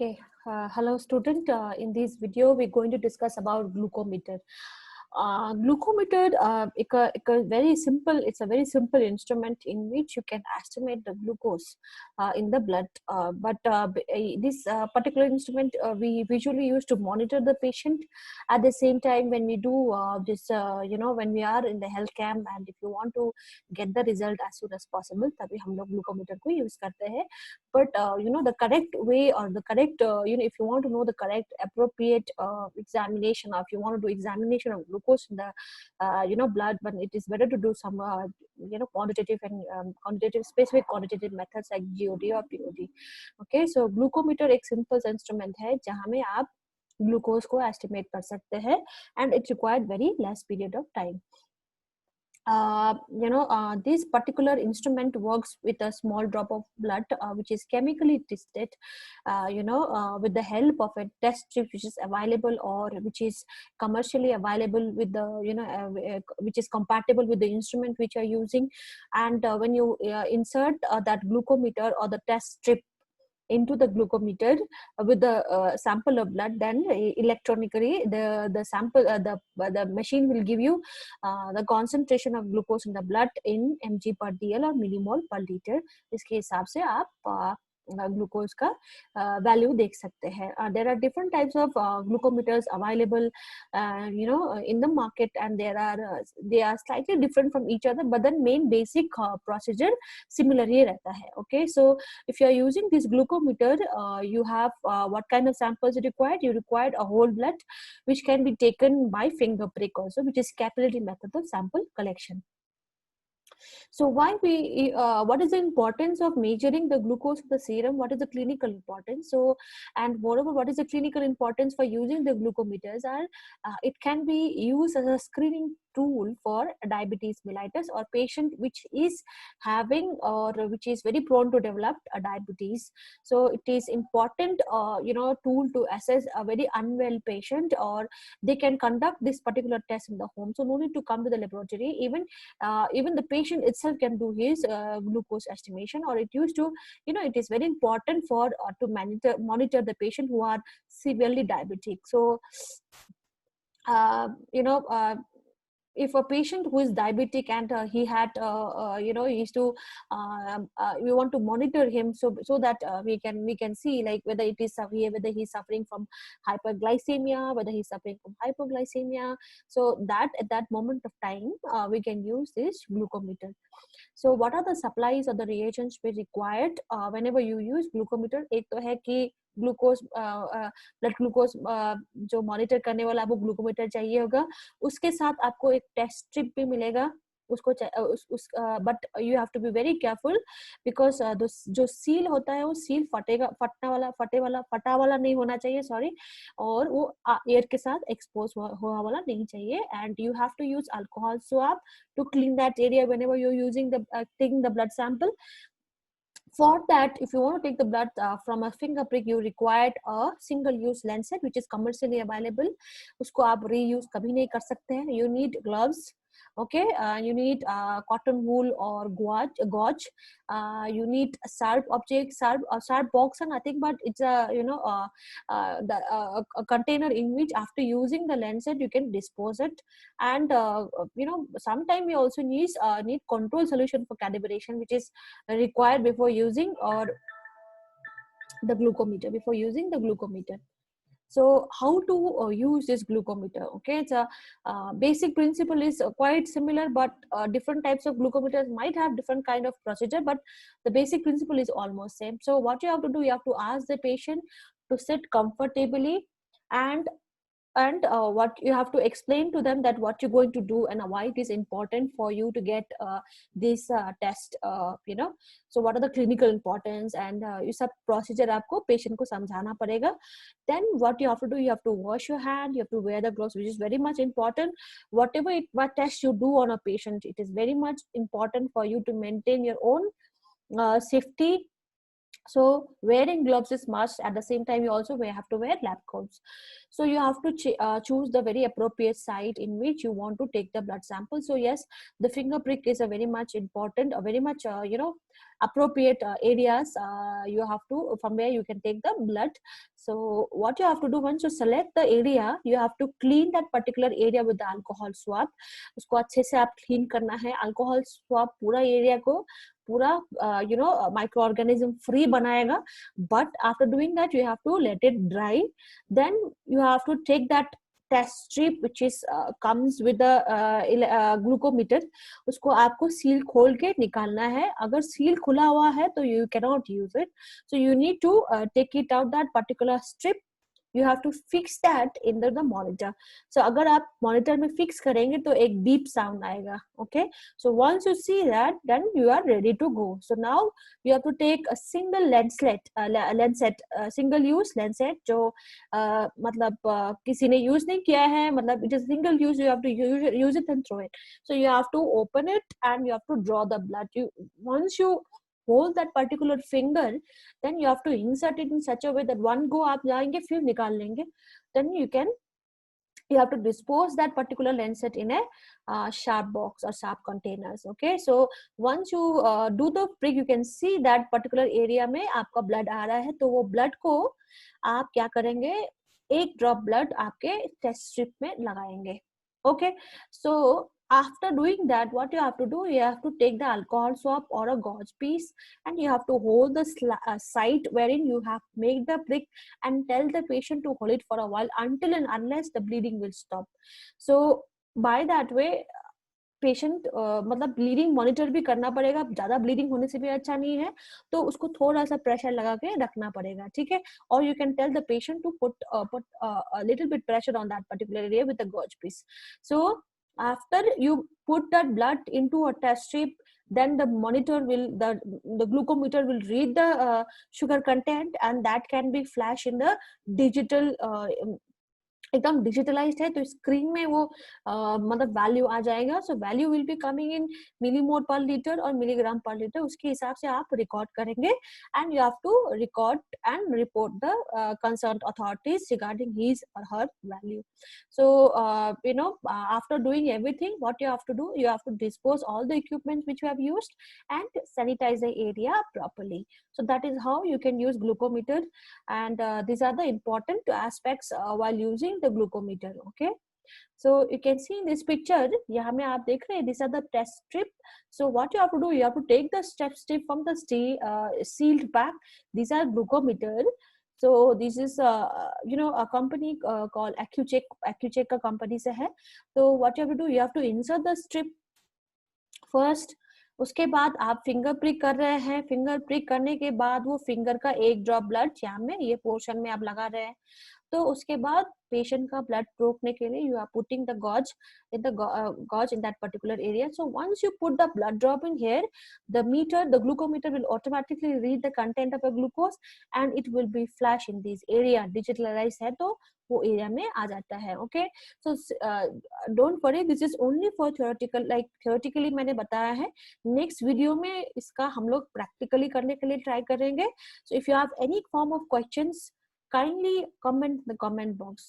Okay, hello student. In this video, we're going to discuss about glucometer. Glucometer, it's a very simple instrument in which you can estimate the glucose in the blood. This particular instrument we visually use to monitor the patient. At the same time, when we do when we are in the health camp, and if you want to get the result as soon as possible, तभी हम लोग glucometer को use करते हैं. But the correct way, or the correct if you want to know the correct appropriate examination, or if you want to do examination of glucose in the blood, but it is better to do some quantitative and quantitative specific quantitative methods like GOD or POD. Okay, so glucometer एक simple instrument है जहाँ में आप glucose को estimate कर सकते हैं, and it required very less period of time. This particular instrument works with a small drop of blood, which is chemically tested, with the help of a test strip which is available, or which is commercially available with the, which is compatible with the instrument which you are using. And when you insert that glucometer or the test strip into the glucometer with the sample of blood, then electronically the sample the machine will give you the concentration of glucose in the blood in mg per dl or millimole per liter. इसके हिसाब से आप glucose का value देख सकते हैं. There are different types of glucometers available in the market, and they are slightly different from each other, but the main basic procedure similar ही रहता है. Okay, so if you are using this glucometer, you have what kind of samples you required? You required a whole blood, which can be taken by finger prick also, which is capillary method of sample collection. So what is the importance of measuring the glucose in the serum? What is the clinical importance? So, and moreover, what is the clinical importance for using the glucometers? It can be used as a screening tool for diabetes mellitus, or patient which is having or which is very prone to develop a diabetes. So it is important tool to assess a very unwell patient, or they can conduct this particular test in the home, so no need to come to the laboratory. Even the patient itself can do his glucose estimation, or it is very important for to monitor the patient who are severely diabetic. So if a patient who is diabetic and he had he used to we want to monitor him, so that we can see like whether it is severe, whether he's suffering from hyperglycemia, whether he's suffering from hypoglycemia, so that at that moment of time we can use this glucometer. So what are the supplies or the reagents we required whenever you use glucometer? एक तो है कि glucose blood glucose जो monitor करने वाला आपको glucometer चाहिए होगा, उसके साथ आपको एक टेस्ट स्ट्रिप भी मिलेगा उसको. But you have to be very careful, because जो सील होता है वो सील फटा वाला नहीं होना चाहिए, सॉरी, और वो एयर के साथ एक्सपोज हुआ वाला नहीं चाहिए. And you have to use alcohol swab to clean that area whenever you're using taking the blood sample. For that, if you want to take the blood from a finger prick, you required a single use lancet which is commercially available. उसको आप reuse कभी नहीं कर सकते हैं. You need gloves, okay, you need cotton wool or gauze, you need sharp box, and I think, but it's a container in which after using the lancet you can dispose it. And sometime you also need control solution for calibration, which is required before using or the glucometer. So how to use this glucometer? Okay, it's a basic principle is quite similar, but different types of glucometers might have different kind of procedure, but the basic principle is almost same. So what you have to do, you have to ask the patient to sit comfortably, and what you have to explain to them that what you're going to do and why it is important for you to get this test, so what are the clinical importance, and ये सब procedure आपको patient को समझाना पड़ेगा. Then what you have to do, you have to wash your hand, you have to wear the gloves, which is very much important. What test you do on a patient, it is very much important for you to maintain your own safety. So wearing gloves is must. At the same time, you also have to wear lab coats. So you have to choose the very appropriate site in which you want to take the blood sample. So yes, the finger prick is a very much important, a very much appropriate areas you have to, from where you can take the blood. So what you have to do, once you select the area, you have to clean that particular area with the alcohol swab. उसको अच्छे से आप clean करना है. alcohol swab पूरा area को पूरा micro organism free बनाएगा. But after doing that, you have to let it dry. Then you have to take that test strip which is comes with the glucometer. उसको आपको seal खोल के निकालना है. अगर सील खुला हुआ है तो you cannot use it. So you need to take it out, that particular strip. You have to fix that in the monitor. So अगर आप monitor में fix करेंगे तो एक beep sound आएगा. Okay, so once you see that, then you are ready to go. So now you have to take a single lancet, single use lancet जो मतलब किसी ने use नहीं किया है, मतलब it is single use, you have to use it and throw it. So you have to open it and you have to draw the blood. Once you hold that particular finger, then you have to insert it in such a way that one go आप जाएंगे फिर निकाल लेंगे. Then you have to dispose that particular lancet in a sharp box or sharp containers. Okay, so once you do the prick, you can see that particular area में आपका blood आ रहा है. तो वो blood को आप क्या करेंगे, एक drop blood आपके test strip में लगाएंगे. Okay, so after doing that, what you have to do, you have to take the alcohol swab or a gauze piece and you have to hold the site wherein you have made the prick and tell the patient to hold it for a while until and unless the bleeding will stop. So by that way, patient मतलब bleeding monitor भी करना पड़ेगा. ज्यादा bleeding होने से भी अच्छा नहीं है, तो उसको थोड़ा सा प्रेशर लगा के रखना पड़ेगा. ठीक है, और you can tell the patient to put a little bit pressure on that particular area with a gauze piece. So after you put that blood into a test strip, then the monitor will, the glucometer will read the sugar content and that can be flashed in the digital एकदम digitalised है तो screen में वो मतलब value आ जाएगा. So value will be coming in millimole per litre और milligram per litre. उसके हिसाब से आप रिकॉर्ड करेंगे and you have to record and report the concern authorities regarding his or her value. So after doing everything, what you have to do, you have to dispose all the equipment which you have used and sanitize the area properly. So that is how you can use glucometer, and these are the important aspects while using the glucometer. Okay, so you can see in this picture, यहाँ में आप देख रहे हैं, these are the test strip. So what you have to do, you have to take the strip from the sealed pack. These are glucometer. So this is a company called AccuCheck. AccuCheck का company से है. So what you have to do, you have to insert the strip first. उसके बाद आप finger prick कर रहे हैं. Finger prick करने के बाद वो फिंगर का एक ड्रॉप ब्लड यहाँ में ये पोर्शन में आप लगा रहे हैं. तो उसके बाद पेशेंट का ब्लड रोकने के लिए you are putting the gauze in that particular area. So once you put the blood drop in here, the glucometer will automatically read the content of a glucose and it will be flash in this area. Digitalized है तो वो area में आ जाता है. Okay, so don't worry, this is only for theoretical. Like theoretically मैंने बताया है, next video में इसका हम लोग प्रैक्टिकली करने के लिए ट्राई करेंगे. So if you have any form of questions, kindly comment in the comment box.